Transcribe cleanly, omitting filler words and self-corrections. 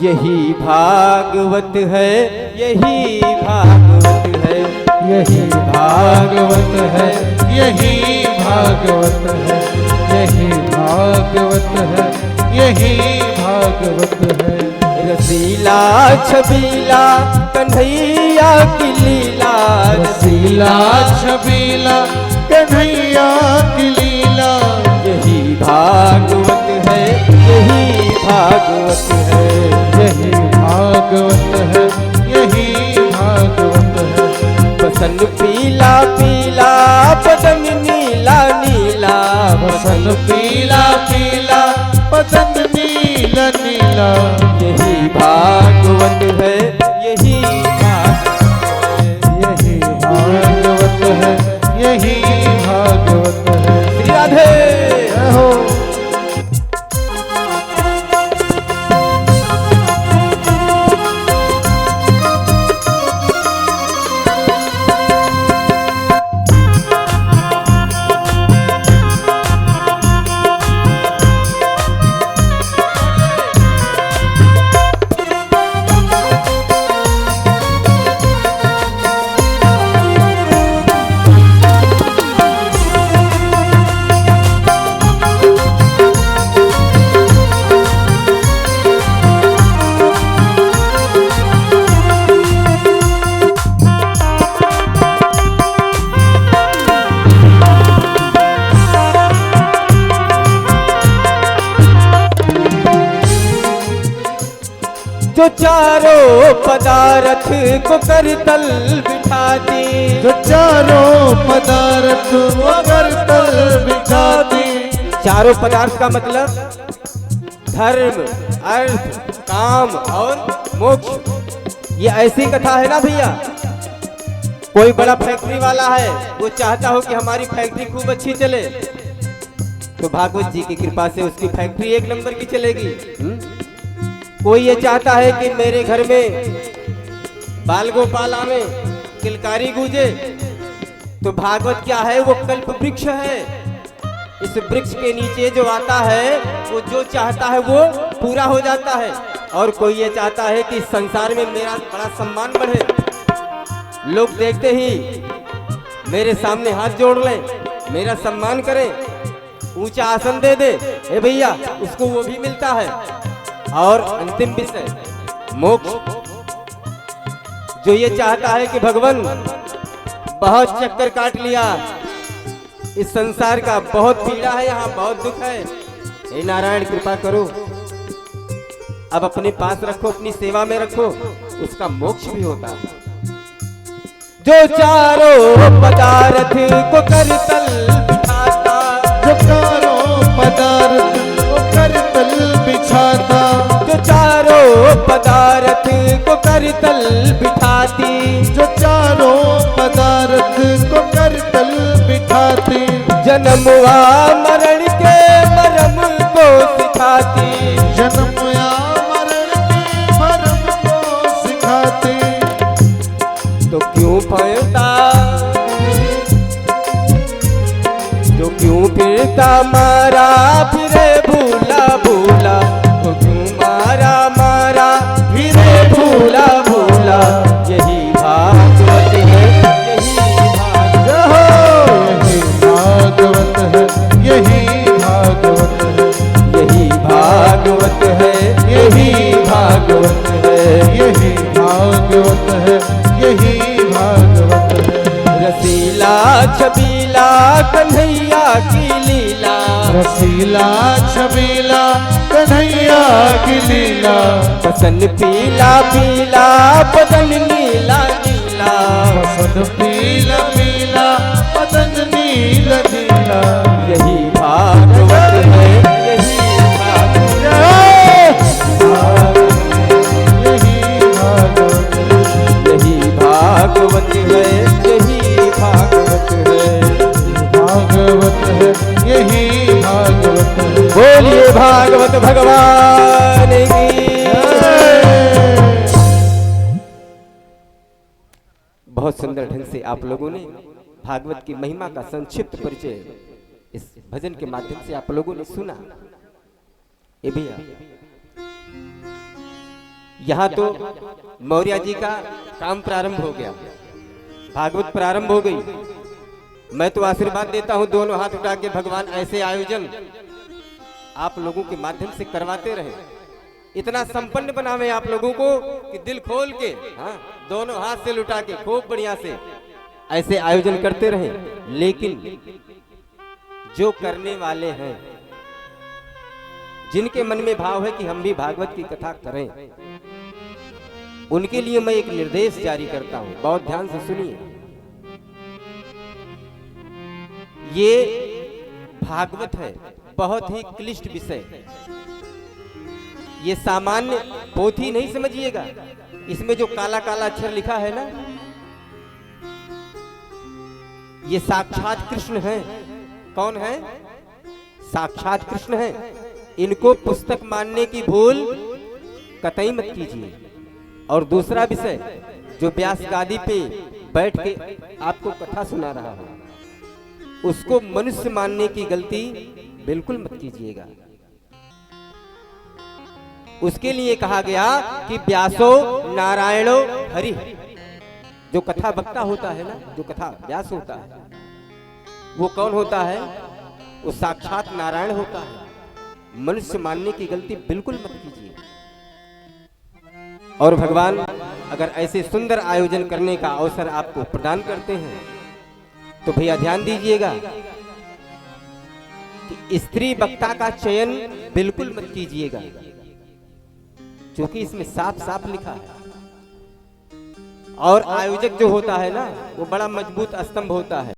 यही भागवत है, यही भागवत है, यही भागवत है, यही भागवत है, यही भागवत है, यही भागवत है। रसीला छबीला कन्हैया की लीला, रसीला छबीला कन्हैया की लीला। यही भागवत है, यही भागवत है, यही भागवत है, यही भागवत है। बसन पीला पीला बदन नीला नीला, बसन पीला पीला बदन नीला नीला। यही भागवत है, यही भागवत है, यही भागवत है, यही भागवत है। श्री राधे हो। जो चारों पदार्थ को कर तल बिठाती, जो चारों पदार्थ मगर तल बिठाती। चारों पदार्थ का मतलब धर्म, अर्थ, काम और मोक्ष। ये ऐसी कथा है ना भैया। कोई बड़ा फैक्ट्री वाला है, वो चाहता हो कि हमारी फैक्ट्री खूब अच्छी चले, तो भागवत जी की कृपा से उसकी फैक्ट्री एक नंबर की चलेगी। कोई ये चाहता है कि मेरे घर में बाल गोपाल आवे, किलकारी गूंजे, तो भागवत क्या है, वो कल्प वृक्ष है। इस वृक्ष के नीचे जो आता है वो जो चाहता है वो पूरा हो जाता है। और कोई ये चाहता है कि संसार में मेरा बड़ा सम्मान बढ़े, लोग देखते ही मेरे सामने हाथ जोड़ लें, मेरा सम्मान करें, ऊंचा आसन दे दे। ए भैया, उसको वो भी मिलता है। और अंतिम विषय मोक्ष। जो ये चाहता है कि भगवान बहुत चक्कर काट लिया, इस संसार का बहुत पीड़ा है, यहाँ बहुत दुख है, हे नारायण कृपा करो, अब अपने पास रखो, अपनी सेवा में रखो, उसका मोक्ष भी होता है। जो चारों पदार्थ को कर तल बिठाता, जो चारों पदार्थ को कर तल बिछाता। जो चारों पदार्थ को कर तल बिठाती, जो चारों पदार्थ को कर तल बिठाती। जन्म व मरण के मरम को सिखाती, जन्म या मरण के मरम को सिखाती। तो क्यों फिरता, जो क्यों फिरता मारा फिरे भूला भूला, तो क्यों मारा मारा फिरे भूला भूला। यही भागवत है, यही भागवत है, यही भागवत है, यही भागवत है, यही भागवत है, यही भागवत है, यही भागवत है। रसीला छबीला कन्हैया की लीला, रसीला छबीला कन्हैया की लीला। बसन पीला पीला बदन नीला नीला, बसन पीला पीला बदन नीला नीला। यही भागवत है, यही भागवत है, यही भागवत है, यही भागवत है, यही भागवत है, भागवत है, यही भागवत है। बोलिए भागवत भगवान की। बहुत सुंदर ढंग से आप लोगों ने भागवत की महिमा का संक्षिप्त परिचय इस भजन के माध्यम से आप लोगों ने सुना। ए भैया, यहाँ तो मौर्य जी का काम प्रारंभ हो गया, भागवत प्रारंभ हो गई। मैं तो आशीर्वाद देता हूँ दोनों हाथ उठा के, भगवान ऐसे आयोजन आप लोगों के माध्यम से करवाते रहे, इतना संपन्न बनावे आप लोगों को कि दिल खोल के, हाँ, दोनों हाथ से लुटा के खूब बढ़िया से ऐसे आयोजन करते रहे। लेकिन जो करने वाले हैं, जिनके मन में भाव है कि हम भी भागवत की कथा करें, उनके लिए मैं एक निर्देश जारी करता हूं, बहुत ध्यान से सुनिए। ये भागवत है, बहुत ही क्लिष्ट विषय, ये सामान्य पोथी नहीं समझिएगा। इसमें जो काला काला अक्षर लिखा है ना, ये साक्षात कृष्ण है। कौन है? साक्षात कृष्ण है। इनको पुस्तक मानने की भूल कतई मत कीजिए। और दूसरा विषय, जो व्यास गादी पे बैठ के आपको कथा सुना रहा हो, उसको मनुष्य मानने की गलती बिल्कुल मत कीजिएगा। उसके लिए कहा गया कि व्यासो नारायणो हरि। जो कथा वक्ता होता है ना, जो कथा व्यास होता है, वो कौन होता है? वो साक्षात नारायण होता है। मनुष्य मानने की गलती बिल्कुल मत कीजिए। और भगवान अगर ऐसे सुंदर आयोजन करने का अवसर आपको प्रदान करते हैं, तो भैया ध्यान दीजिएगा कि स्त्री वक्ता का चयन बिल्कुल मत कीजिएगा, क्योंकि इसमें साफ साफ लिखा है। और आयोजक जो होता है ना, वो बड़ा मजबूत स्तंभ होता है।